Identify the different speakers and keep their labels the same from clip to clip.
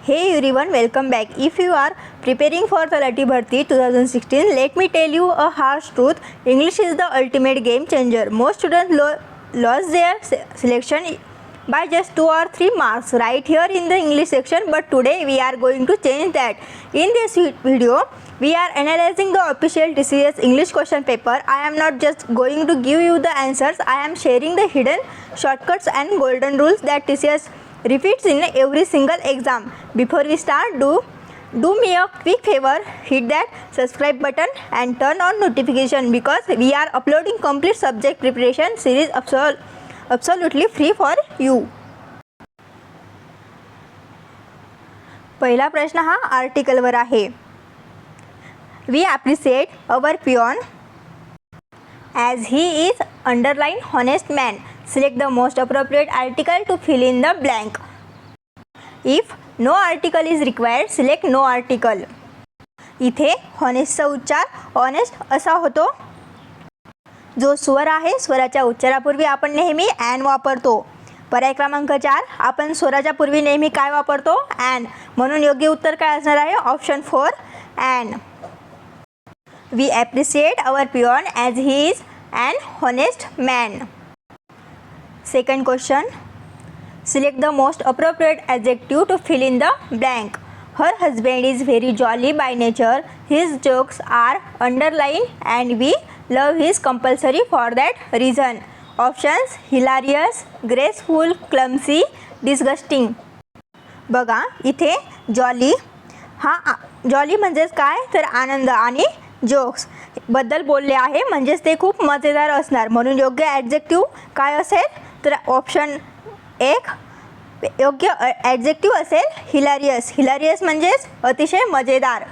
Speaker 1: Hey everyone, welcome back. If you are preparing for the Lati Bharti 2016, let me tell you a harsh truth. English is the ultimate game changer. Most students lost their selection by just 2 or 3 marks right here in the English section, but today we are going to change that. In this video, we are analyzing the official TCS English question paper. I am not just going to give you the answers, I am sharing the hidden shortcuts and golden rules that TCS repeats in every single exam. Before we start, do me a quick favor, hit that subscribe button and turn on notification because we are uploading complete subject preparation series absolutely free for you. पहिला प्रश्न हा article वर आहे. We appreciate our peon as he is underline honest man. Select the most appropriate article to fill in the blank. If no article is required, select no article. इथे honestचा उच्चार honest असा होतो. जो स्वर आहे स्वराच्या उच्चारापूर्वी आपण नेहमी an वापरतो. पर्याय क्रमांक 4 आपण स्वराच्या पूर्वी नेहमी काय वापरतो an. म्हणून योग्य उत्तर काय असणार आहे option 4 an. We appreciate our peon as he is an honest man. Second question, select the most appropriate adjective to fill in the blank. Her husband is very jolly by nature. His jokes are underlined and we love his compulsory for that reason. Options: hilarious, graceful, clumsy, disgusting. बघा इथे jolly हा jolly म्हणजेच काय तर आनंद आणि jokes बद्दल बोलले आहे म्हणजेच ते खूप मजेदार असणार. म्हणून योग्य ॲडजेक्टिव्ह काय असेल तर ऑप्शन 1 योग्य ॲडजेक्टिव्ह असेल हिलारियस. हिलारियस म्हणजेच अतिशय मजेदार.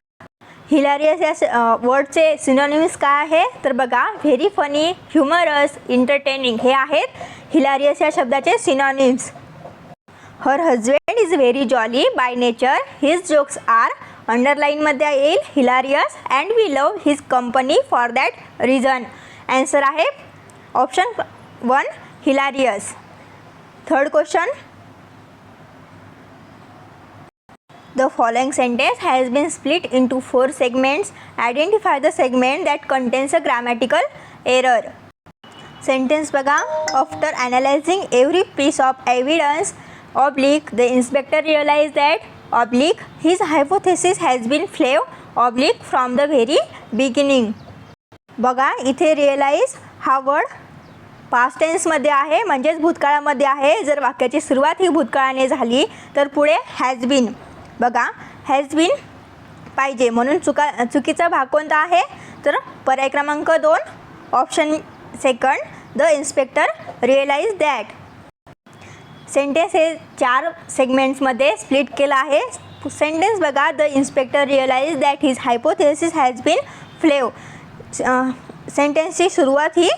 Speaker 1: हिलारियस या वर्डचे सिनोनिम्स काय आहे तर बघा व्हेरी फनी, ह्युमरस, एंटरटेनिंग हे आहेत हिलारियस या शब्दाचे synonyms. Her husband is very jolly by nature. His jokes are अंडरलाईनमध्ये येईल hilarious and we love his company for that reason. Answer आहे option 1 hilarious. Third question, the following sentence has been split into 4 segments. Identify the segment that contains a grammatical error. Sentence बघा, after analyzing every piece of evidence oblique the inspector realized that oblique his hypothesis has been flawed oblique from the very beginning. बघा इथे realize हा word past टेन्समध्ये आहे म्हणजेच भूतकाळामध्ये आहे. जर वाक्याची सुरुवात ही भूतकाळाने झाली तर पुढे हॅज बीन. बघा हॅज बीन पाहिजे म्हणून चुकीचा भाग कोणता आहे तर पर्याय क्रमांक 2 option second the inspector realise that. Sentence हे 4 सेगमेंट्समध्ये स्प्लिट केलं आहे. सेंटेन्स बघा the inspector realise that his hypothesis has been flawed. सेंटेन्सची सुरुवात ही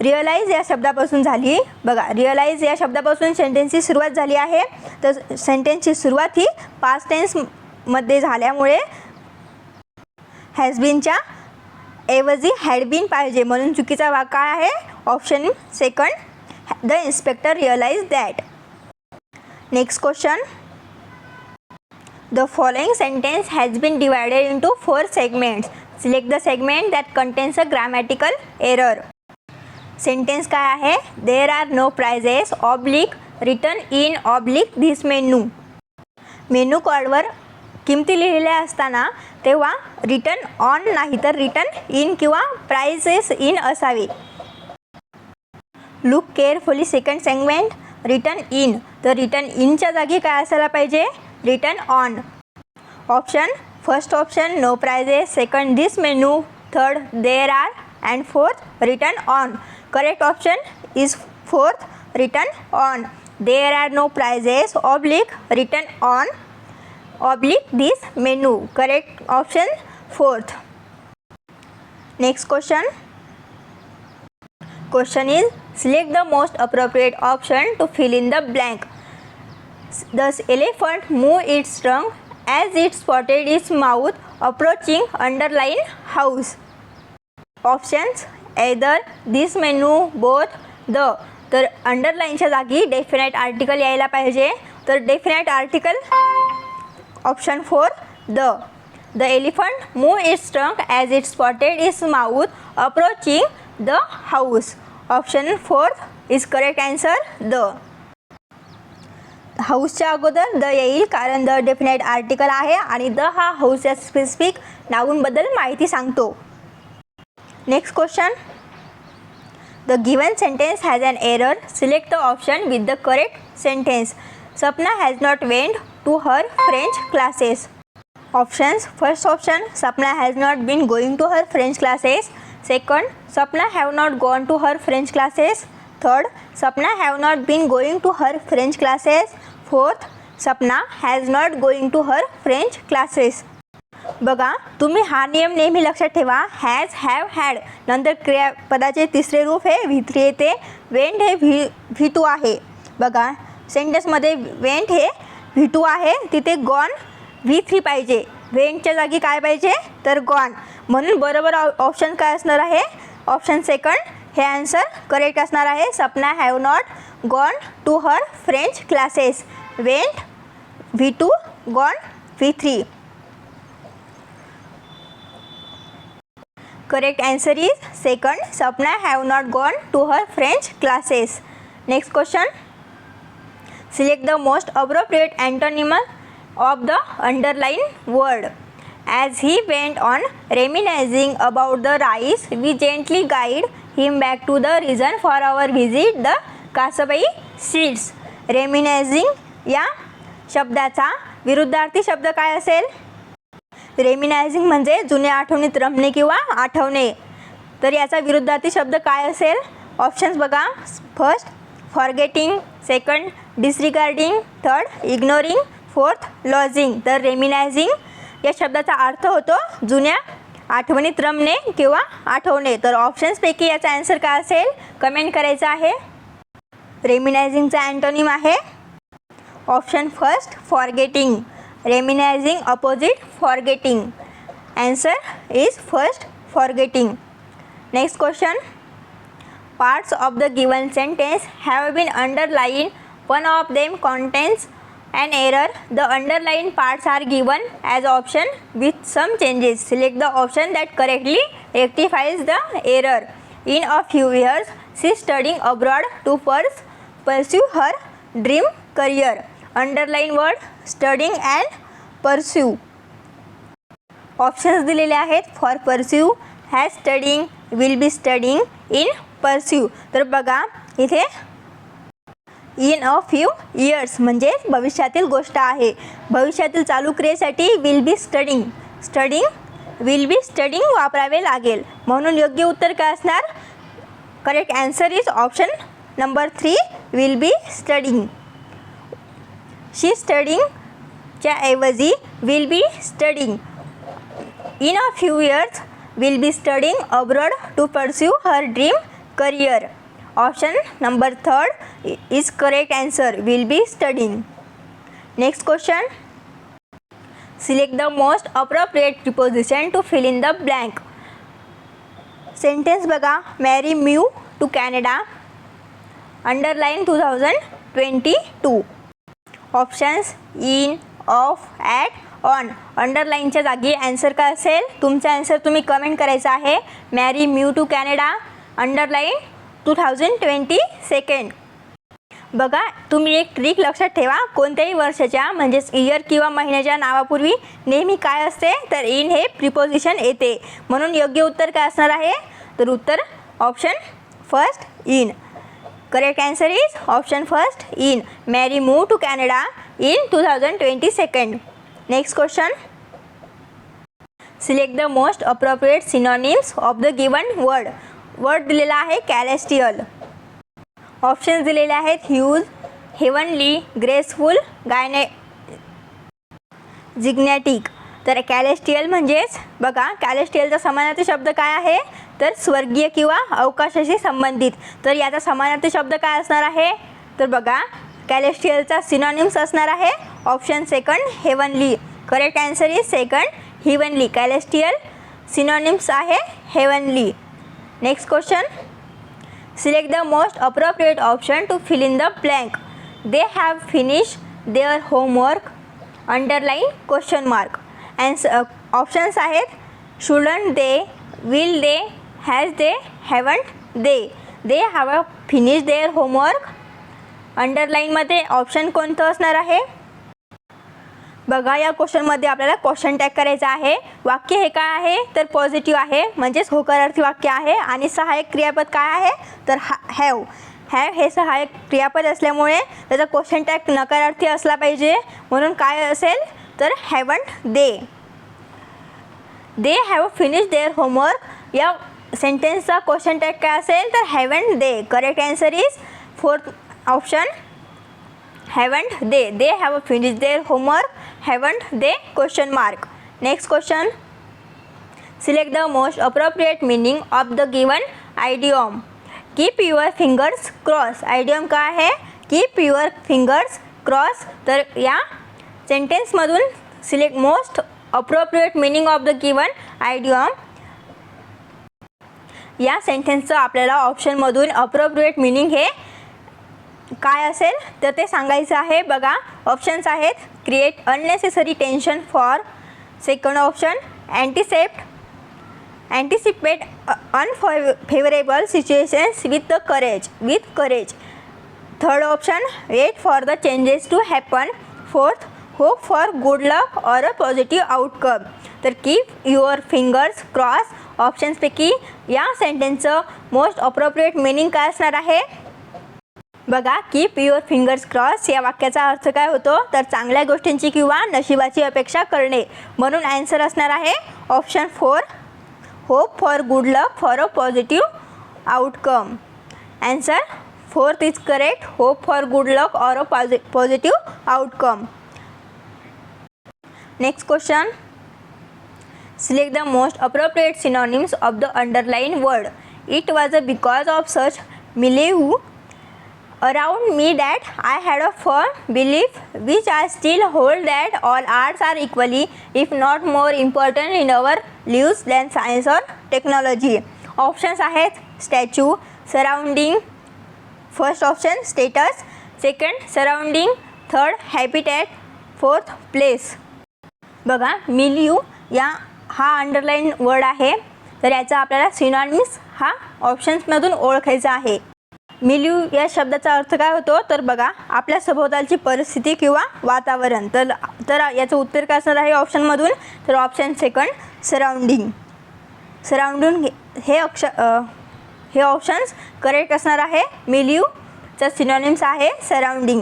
Speaker 1: रिअलाइज या शब्दापासून झाली. बघा रिअलाइज या शब्दापासून सेंटेन्सची सुरुवात झाली आहे तर सेंटेन्सची सुरुवात ही पास्ट टेन्समध्ये झाल्यामुळे हॅज बीनच्या ऐवजी हॅड बीन पाहिजे म्हणून चुकीचा भाग काय आहे option second the inspector realise that. Next question, the following sentence has been divided into 4 segments. Select the segment that contains a grammatical error. Sentence काय आहे there are no prices oblique return in oblique this menu. Menu कार्डवर किमती लिहिलेल्या असताना तेव्हा return on नाही तर return in किंवा प्राइजेस इन असावे. Look carefully second segment return in तर रिटर्न इनच्या जागी काय असायला पाहिजे return on. Option first option no prices, second this menu, third there are and fourth return on. Correct option is fourth return on. There are no prizes oblique return on oblique this menu. Correct option fourth. Next question. Question is select the most appropriate option to fill in the blank. The elephant moved its trunk as it spotted its mouth approaching underlined house. Options either, this menu, both, the. तर अंडरलाईनच्या जागी definite article यायला पाहिजे तर definite article Option 4, the elephant moved its trunk as it spotted its mouth approaching the house. Option 4 is correct answer, the. हाऊसच्या अगोदर the येईल कारण the definite article आहे आणि द हा हाऊस या स्पेसिफिक नाऊनबद्दल माहिती सांगतो. Next question. The given sentence has an error. Select the option with the correct sentence. Sapna has not went to her French classes. Options. First option, Sapna has not been going to her French classes. Second, Sapna have not gone to her French classes. Third, Sapna have not been going to her French classes. Fourth, Sapna has not going to her French classes. बघा, तुम्ही हा नियम नेहमी लक्षात ठेवा. Has, have, had नंतर क्रियापदाचे तिसरे रूप हे V3 येते. वेंट हे V2 आहे. बघा, सेंटेन्समध्ये वेंट हे V2 आहे, तिथे गॉन V3 पाहिजे. वेंटच्या जागी काय पाहिजे तर गॉन. म्हणून बरोबर ऑप्शन काय असणार आहे? ऑप्शन सेकंड हे आन्सर करेक्ट असणार आहे. Sapna have not gone to her French classes. Went V2, gone V3. Correct answer is second. Sapna have not gone to her French classes. Next question. Select the most appropriate antonym of the underlined word. As he went on reminiscing about the rice, we gently guide him back to the reason for our visit, the Kasabai seeds. Reminiscing या शब्दाचा विरुद्धार्थी शब्द काय असेल? रेमिनायझिंग म्हणजे जुन्या आठवणीत रमणे किंवा आठवणे. तर याचा विरुद्धार्थी शब्द काय असेल? ऑप्शन्स बघा. First, forgetting. Second, disregarding. Third, ignoring. Fourth, lodging. तर रेमिनायझिंग या शब्दाचा अर्थ होतो जुन्या आठवणीत रमणे किंवा आठवणे. तर ऑप्शन्सपैकी याचा आन्सर काय असेल कमेंट करायचं आहे. रेमिनायझिंगचा अँटोनिम आहे option first, forgetting. Reminiscing opposite forgetting. Answer is first, forgetting. Next question. Parts of the given sentence have been underlined. One of them contains an error. The underlined parts are given as option with some changes. Select the option that correctly rectifies the error. In a few years, she is studying abroad to pursue her dream career. Underline word studying and pursue. Options दिलेले आहेत. For pursue, has studying, will be studying, in pursue. तर बघा इथे in a few years म्हणजे भविष्यातील गोष्ट आहे. भविष्यातील चालू क्रियेसाठी will be studying, will be studying वापरावे लागेल. म्हणून योग्य उत्तर काय असणार? Correct answer is option number 3, will be studying. She studying च्या ऐवजी will be studying. In a few years will be studying abroad to pursue her dream career. Option number 3 is correct answer, will be studying. Next question. Select the most appropriate preposition to fill in the blank. Sentence बघा. मॅरी move to Canada. Underline 2022. Options in, of, at, on. अंडरलाईनच्या जागी answer काय असेल? तुमचा answer तुम्ही comment करायचा आहे. मॅरी मूव टू कॅनडा, अंडरलाईन 2022. बघा, तुम्ही एक ट्रिक लक्षात ठेवा. कोणत्याही वर्षाच्या म्हणजेच इयर किंवा महिन्याच्या नावापूर्वी नेहमी काय असते तर इन हे प्रिपोजिशन येते. म्हणून योग्य उत्तर काय असणार आहे? तर उत्तर option first, in. Correct answer is option first, in. Mary moved to Canada in 2022. Next question. Select the most appropriate synonyms of the given word. Word दिलेला आहे celestial. Options दिलेले आहेत huge, heavenly, graceful, gigantic. तर कॅलेस्टियल म्हणजेच बघा, कॅलेस्टियलचा समानार्थी शब्द काय आहे तर स्वर्गीय किंवा अवकाशाशी संबंधित. तर याचा समानार्थी शब्द काय असणार आहे तर बघा, कॅलेस्टियलचा सिनोनिम्स असणार आहे option second, heavenly. Correct answer is second, heavenly. Celestial synonyms आहे heavenly. Next question. Select the most appropriate option to fill in the blank. They have finish their homework. Underline question mark. Options आहेत shouldn't they, will they, has they, haven't they have finish their homework. अंडरलाईनमध्ये option कोणतं असणार आहे? बघा, या क्वेश्चनमध्ये आपल्याला question tag करायचा आहे. वाक्य हे काय आहे तर पॉझिटिव्ह आहे, म्हणजेच होकारार्थी वाक्य आहे. आणि सहाय्यक क्रियापद काय आहे तर हॅव हे सहाय्यक क्रियापद असल्यामुळे त्याचा क्वेश्चन टॅग नकारार्थी असला पाहिजे. म्हणून काय असेल तर haven't they have finish their homework. या सेंटेन्सचा क्वेश्चन टॅग काय असेल तर haven't they. Correct answer is fourth option haven't they have finish their homework. Haven't they question mark. Next question, select the most appropriate meaning of the given idiom. Keep your fingers cross. Idiom काय आहे? Keep your fingers cross. तर या सेंटेन्समधून select most appropriate meaning of the given idiom. या सेंटेन्सचं आपल्याला ऑप्शनमधून appropriate meaning हे काय असेल तर ते सांगायचं आहे. बघा, ऑप्शन्स आहेत create unnecessary tension for. Second option anticipate unfavorable situations with courage. Third option, wait for the changes to happen. Fourth, hope for good luck or a positive outcome. तर कीप युअर फिंगर्स क्रॉस ऑप्शन्सपैकी या सेंटेन्सचं most appropriate meaning काय असणार आहे? बघा, keep your fingers cross या वाक्याचा अर्थ काय होतो तर चांगल्या गोष्टींची किंवा नशिबाची अपेक्षा करणे. म्हणून आन्सर असणार आहे option 4, hope for good luck for a positive outcome. Answer 4th is correct, hope for good luck or a positive outcome. Next question, select the most appropriate synonyms of the underline word. It was a because of such milieu around me that I had a firm belief which I still hold that all arts are equally if not more important in our lives than science or technology. Options आहेत statue, surrounding. First option status, second surrounding, third habitat, fourth place. बघा, milieu हा underline word आहे. तर याचा आपल्याला synonyms हा ऑप्शन्समधून ओळखायचा आहे. मिलियू या शब्दाचा अर्थ काय होतो तर बघा, आपल्या सभोवतालची परिस्थिती किंवा वातावरण. तर याचं उत्तर काय असणार आहे ऑप्शनमधून तर ऑप्शन सेकंड सराउंडिंग. हे ऑप्शन्स करेक्ट असणार आहे. मिलियूचा सिनोनिम्स आहे surrounding.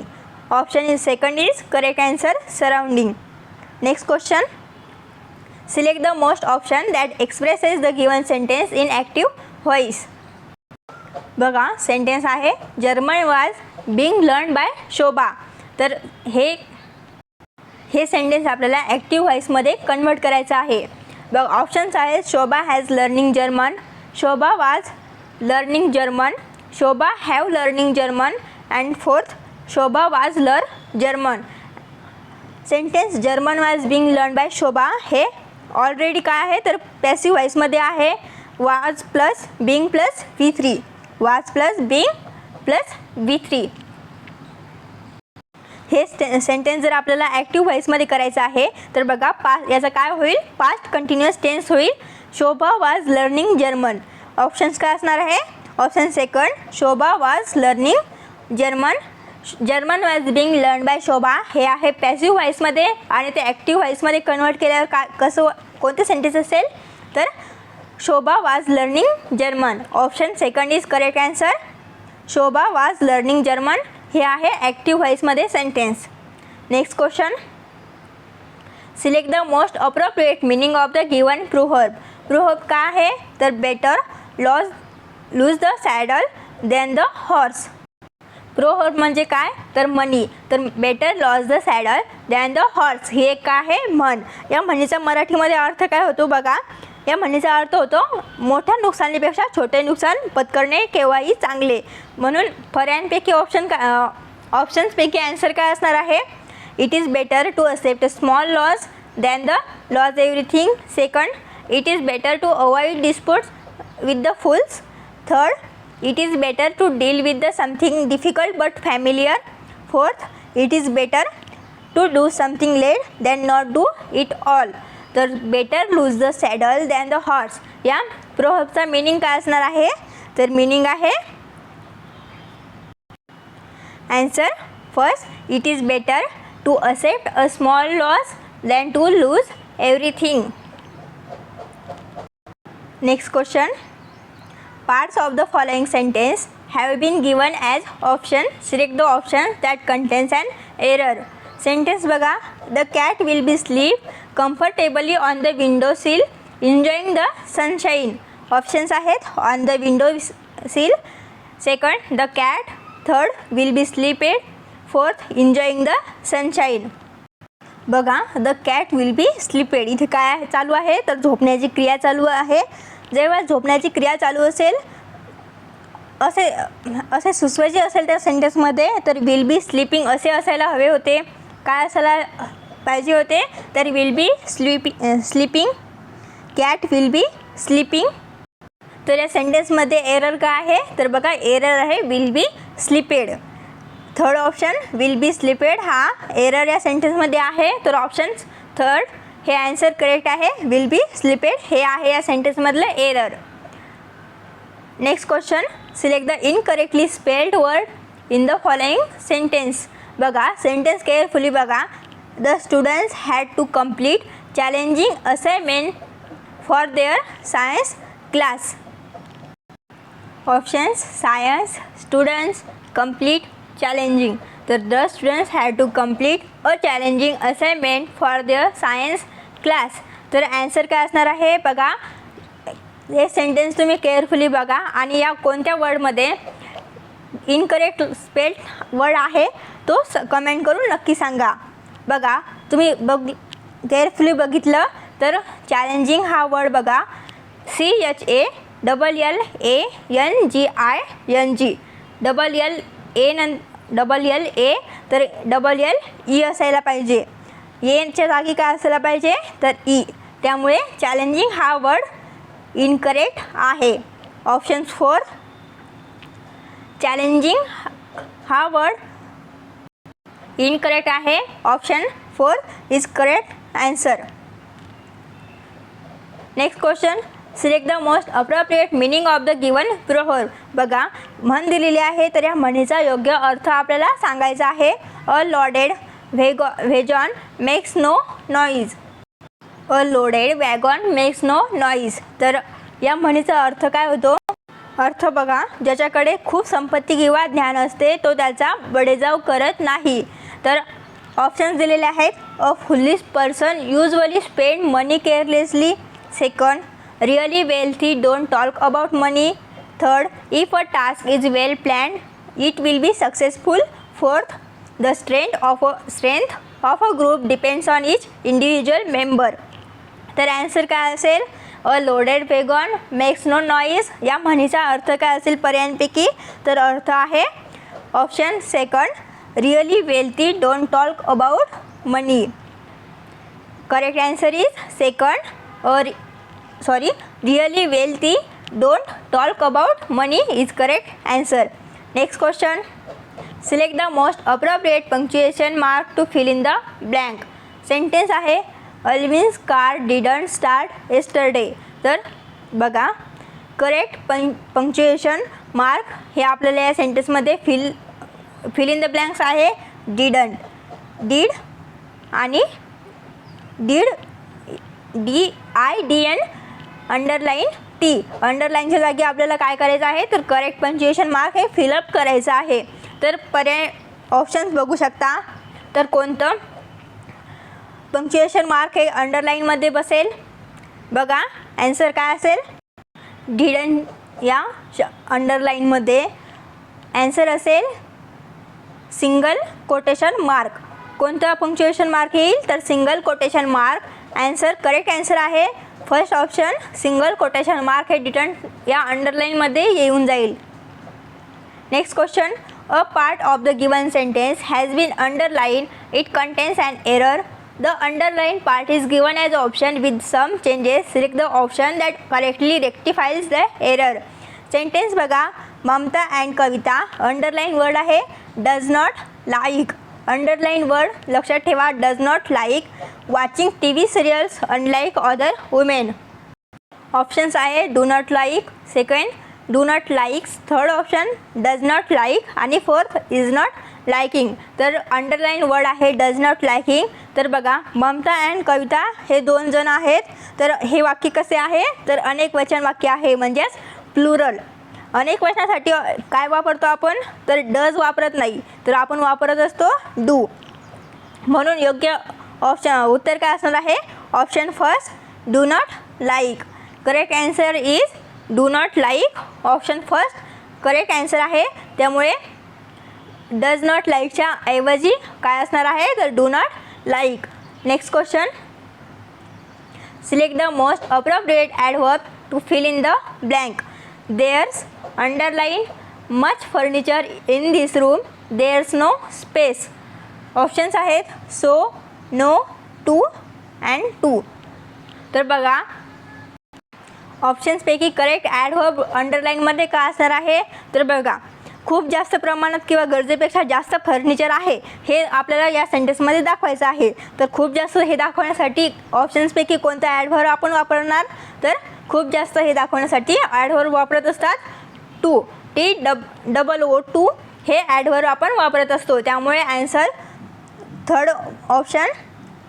Speaker 1: Option is second is correct answer surrounding. Next question, select the most option that expresses the given sentence in active voice. बघा, सेंटेन्स आहे German was being learn by शोभा. तर हे sentence आपल्याला active व्हॉइसमध्ये convert करायचं आहे. बघ, options आहेत Shobha has learning German, Shobha was learning German, Shobha have learning German and fourth Shobha was learn German. Sentence German was being learn by Shobha हे ऑलरेडी काय आहे तर पॅसिव्ह व्हॉइसमध्ये आहे. वाज प्लस बिंग प्लस V3, वाज प्लस बिंग प्लस V3. हे sentence जर आपल्याला ॲक्टिव्ह व्हॉइसमध्ये करायचं आहे तर बघा, याचा काय होईल पास्ट कंटिन्युअस टेन्स होईल. शोभा वाज लर्निंग जर्मन. ऑप्शन्स काय असणार आहे option second Shobha was learning German, German was being learn by Shobha हे आहे पॅसिव्ह व्हॉइसमध्ये. आणि ते ॲक्टिव्ह व्हॉइसमध्ये कन्वर्ट केल्यावर कोणते सेंटेन्स असेल तर Shobha was learning German. Option second is correct answer. Shobha was learning German हे आहे ॲक्टिव्ह व्हॉइसमध्ये sentence. Next question, select the most appropriate meaning of the given proverb. Proverb काय आहे तर better loose the saddle then the horse. Proverb म्हणजे काय तर money. तर better loss the saddle than the horse ही एक काय आहे म्हण. या म्हणीचा मराठीमध्ये अर्थ काय होतो बघा, या म्हणीचा अर्थ होतो मोठ्या नुकसानीपेक्षा छोटे नुकसान पत्करणे केव्हाही चांगले. म्हणून पर्यायांपैकी ऑप्शन्सपैकी आन्सर काय असणार आहे it is better to accept a small loss than the loss everything. Second, it is better to avoid disputes with the fools. Third, it is better to deal with the something difficult but familiar. Fourth, it is better to do something late than not do it all. तर better loose the saddle than the horse. या प्रोव्हर्बचा meaning काय असणार आहे? तर meaning आहे answer first, it is better to accept a small loss than to lose everything. Next question. Parts of the following sentence have been given as option. Select the option that contains an error. Sentence बघा. The cat will be sleep comfortably on the window sill enjoying the sunshine. Options आहेत on the window sill, second the cat, third will be sleeping, fourth enjoying the sunshine. बघा, the cat will be स्लीपेड. इथे काय चालू आहे? तर झोपण्याची क्रिया चालू आहे. जेव्हा झोपण्याची क्रिया चालू असेल असे सुचवायचे असेल त्या सेंटेन्समध्ये तर विल बी स्लीपिंग असे असायला हवे होते. काय असायला पाहिजे होते? तर will be sleeping, cat will be sleeping. तर या सेंटेन्समध्ये एरर काय आहे? तर बघा, एरर आहे will be sleeped. Third option will be sleeped हा एरर या सेंटेन्समध्ये आहे. तर ऑप्शन थर्ड हे आन्सर करेक्ट आहे. विल बी स्लीपेड हे आहे या सेंटेन्समधलं error. Next question. Select the incorrectly spelled word in the following sentence. बघा, सेंटेन्स केअरफुली बघा. The students had to complete challenging assignment for their science class. Options science, students, complete, challenging. तर the students had to complete a challenging assignment for their science class. तर answer काय असणार आहे? बघा, हे sentence तुम्ही carefully बघा आणि या कोणत्या वर्डमध्ये इनकरेक्ट स्पेल्ड वर्ड आहे तो कमेंट करून नक्की सांगा. बघा, तुम्ही केअरफुली बघितलं तर चॅलेंजिंग हा वर्ड बघा, CHALLANGING, LLA तर LLE असायला पाहिजे. एच्या जागी काय असायला पाहिजे? तर ई. त्यामुळे चॅलेंजिंग हा वर्ड इनकरेक्ट आहे. ऑप्शन 4 चॅलेंजिंग हा वर्ड इनकरेक्ट आहे. Option 4 is correct answer. Next question. Select the most appropriate meaning of the given proverb. बघा, म्हण दिलेली आहे तर या म्हणीचा योग्य अर्थ आपल्याला सांगायचा आहे. A loaded wagon makes no noise. A loaded wagon makes no noise. तर या म्हणीचा अर्थ काय होतो? अर्थ बघा, ज्याच्याकडे खूप संपत्ती किंवा ज्ञान असते तो त्याचा बडेजाव करत नाही. तर ऑप्शन्स दिलेले आहेत. A foolish person usually spend money carelessly. Second, really wealthy don't talk about money. Third, if a task is well planned it will be successful. Fourth, the strength of a group depends on each individual member. तर answer काय असेल? A loaded wagon makes no noise. या म्हणीचा अर्थ काय असेल पर्यायांपैकी? तर अर्थ आहे option second, really wealthy don't talk about money. Correct answer is second, really wealthy don't talk about money is correct answer. Next question. Select the most appropriate punctuation mark to fill in the blank. Sentence आहे Alvin's car didn't start yesterday. तर बघा, correct punctuation mark हे आपल्याला या सेंटेन्समध्ये fill in the blanks आहे. Didn't, did आणि did DIDN underline T. अंडरलाईनच्या जागी आपल्याला काय करायचं आहे? तर करेक्ट पंक्च्युएशन मार्क हे फिलअप करायचं आहे. तर पर्याय ऑप्शन्स बघू शकता. तर कोणतं पंक्च्युएशन मार्क हे अंडरलाईनमध्ये बसेल? बघा, आन्सर काय असेल? डिडंट या अंडरलाईनमध्ये आन्सर असेल सिंगल कोटेशन मार्क. कोणता पंक्च्युएशन मार्क येईल? तर single quotation mark. Answer correct answer आहे first option, single quotation mark हे डिडंट या अंडरलाईनमध्ये येऊन जाईल. Next question. A part of the given sentence has been underline. It contains an error. The underlined part is given as option with some changes. Select the option that correctly rectifies the error. Sentence बघा, Mamata and Kavita. Underline word आहे does not like. Underline word लक्षात ठेवा, does not like watching TV serials unlike other women. Options आहे do not like, second do not likes, third option does not like आणि fourth is not liking. तर underline word आहे does not liking. तर बघा Mamata and कविता हे 2 जण आहेत. तर हे वाक्य कसे आहे, तर अनेक वचन वाक्य आहे, म्हणजेच प्लुरल. अनेक वचनासाठी काय वापरतो आपण, तर डज वापरत नाही, तर आपण वापरत असतो डू. म्हणून योग्य ऑप्शन उत्तर काय असणार आहे, option first do not like. Correct answer is do not like. Option first correct answer आहे. त्यामुळे डज नॉट लाईकच्या ऐवजी काय असणार आहे, तर do not like. Next question, select the most appropriate adverb to fill in the blank. There's, underline, much furniture in this room, there's no space. Options आहेत so, no, too and to. तर बघा ऑप्शन्सपैकी correct adverb अंडरलाईनमध्ये काय असणार आहे, तर बघा खूप जास्त प्रमाणात किंवा गरजेपेक्षा जास्त फर्निचर आहे हे आपल्याला या सेंटेन्समध्ये दाखवायचं आहे. तर खूप जास्त हे दाखवण्यासाठी ऑप्शन्सपैकी कोणता ॲडव्हर्ब आपण वापरणार, तर खूप जास्त हे दाखवण्यासाठी ॲडव्हर्ब वापरत असतात टू. TOO टू हे ॲडव्हर्ब आपण वापरत असतो. त्यामुळे answer third option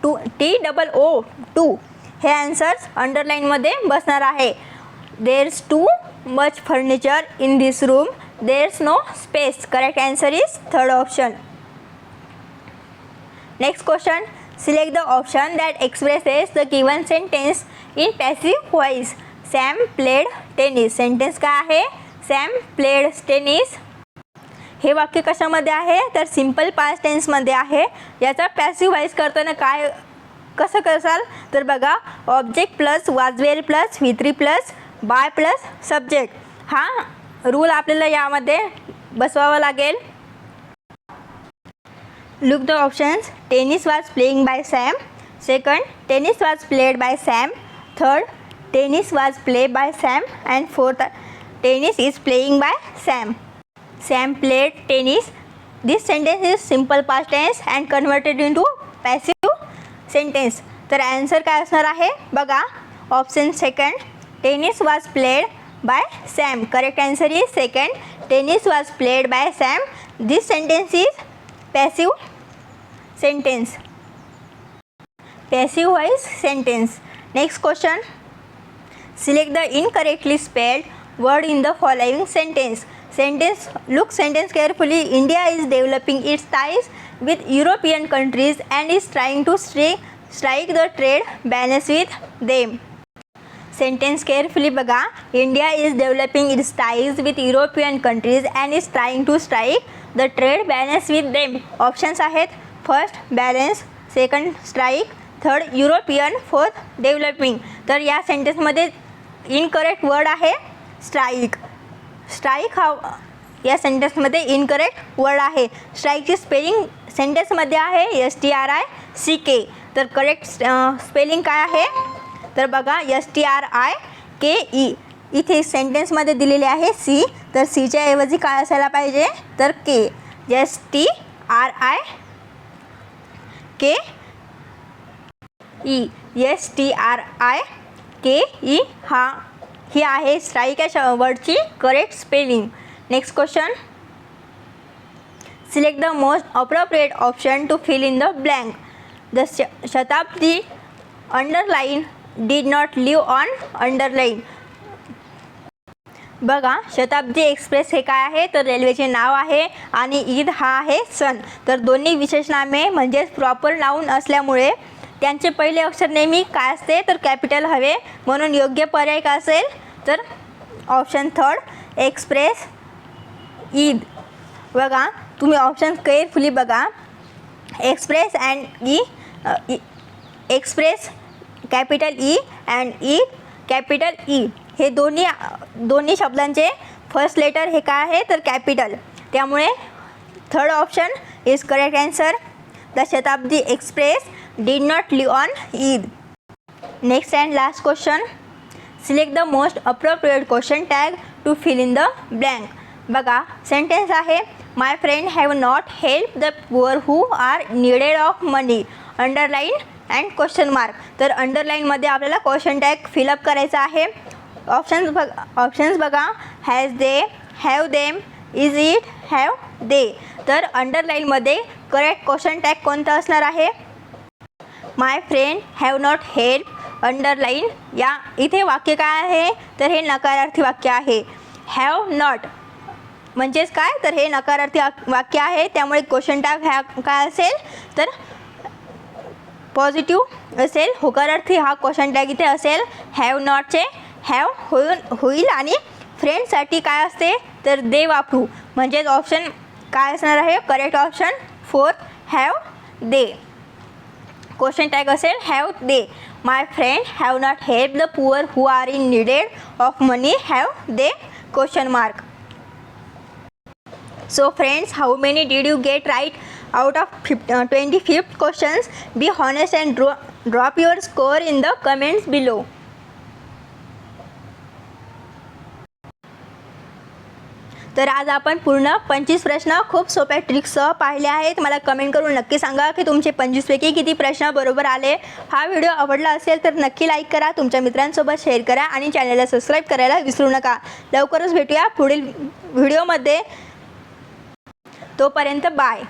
Speaker 1: too TOO too हे आन्सर्स अंडरलाईनमध्ये बसणार आहे. There's too much furniture in this room, there's no space. Correct answer is third option. Next question, select the option that expresses the given sentence in passive voice. Sam played tennis. Sentence काय आहे, Sam played tennis. हे वाक्य कशामध्ये आहे, तर simple past टेन्समध्ये आहे. याचा passive voice करताना काय कसं करसाल, तर बघा object plus was were plus V3 plus by plus subject हा रूल आपल्याला यामध्ये बसवावा लागेल. Look the options, tennis was playing by Sam. Second, tennis was played by Sam. Third, tennis was play by Sam. And fourth, tennis is playing by Sam. Sam played tennis. This sentence is simple past tense and converted into passive sentence. तर answer काय असणार आहे, बघा option second, tennis was played by Sam. Correct answer is second, tennis was played by Sam. This sentence is passive sentence, passive voice sentence. Next question, select the incorrectly spelled word in the following sentence. Look sentence carefully. India is developing its ties with European countries and is trying to strike the trade balance with them. Sentence carefully बघा. India is developing its ties with European countries and is trying to strike the trade balance with them. Options आहेत first balance, second strike, third European, fourth developing. तर या सेंटेन्समध्ये incorrect word आहे strike. Strike हा या सेंटेन्समध्ये incorrect word आहे. स्ट्राईकची spelling सेंटेन्समध्ये आहे STRICK. तर correct spelling काय आहे, तर बघा STRIKE. इथे सेंटेन्समध्ये दिलेले आहे C, तर Cच्या ऐवजी काय असायला पाहिजे, तर K. STRIKE. STRIKE ही आहे स्ट्राईक या वर्डची correct spelling. Next question, select the most appropriate option to fill in the blank. The Shatabdi underline did not leave on underline. बघा शताब्दी एक्सप्रेस हे काय आहे, तर रेल्वेचे नाव आहे आणि ईद हा आहे सण. तर दोन्ही विशेषनामे म्हणजेच प्रॉपर नाऊन असल्यामुळे त्यांचे पहिले अक्षर नेहमी काय असते, तर कॅपिटल हवे. म्हणून योग्य पर्याय काय असेल, तर ऑप्शन थर्ड एक्सप्रेस ईद. बघा तुम्ही ऑप्शन केअरफुली बघा. Express and express capital E and Eid capital E. हे दोन्ही शब्दांचे फर्स्ट लेटर हे काय आहे, तर कॅपिटल. त्यामुळे third option is correct answer. The Shatabdi express did not live on Eid. Next and last question, select the most appropriate question tag to fill in the blank. बघा sentence आहे my friend have not help the poor who are needed of money. Underline and question mark. तर अंडरलाईनमध्ये आपल्याला question tag fill up करायचा आहे. Options बघा. Has they, have them, is it, have they. तर अंडरलाईनमध्ये करेक्ट क्वेश्चन टॅग कोणता असणार आहे? My friend have not help. Underline. या इथे वाक्य काय आहे? तर हे नकारार्थी वाक्य आहे. हॅव नॉट म्हणजेच काय? तर हे नकारार्थी वाक्य आहे, त्यामुळे क्वेश्चन टॅग ह्या काय असेल? तर पॉझिटिव्ह असेल. होकारार्थी हा क्वेश्चन टॅग इथे असेल. हॅव नॉटचे हॅव होईल आणि फ्रेंडसाठी काय असते? तर दे वापरू. म्हणजेच ऑप्शन काय असणार आहे? Correct option 4 have they. Question tag असेल have they. My friend have not help the poor who are in needed of money, have they question mark. So friends, how many did you get right out of 25th questions? Be honest and drop your score in the comments below. तर आज आपण पूर्ण 25 प्रश्न खूप सोप्या ट्रिक्ससह पाहिले आहेत. मला कमेंट करून नक्की सांगा की तुमचे 25पैकी किती प्रश्न बरोबर आले. हा व्हिडिओ आवडला असेल तर नक्की लाईक करा, तुमच्या मित्रांसोबत शेअर करा आणि चॅनलला सबस्क्राईब करायला विसरू नका. लवकरच भेटूया पुढील व्हिडिओमध्ये. तोपर्यंत बाय.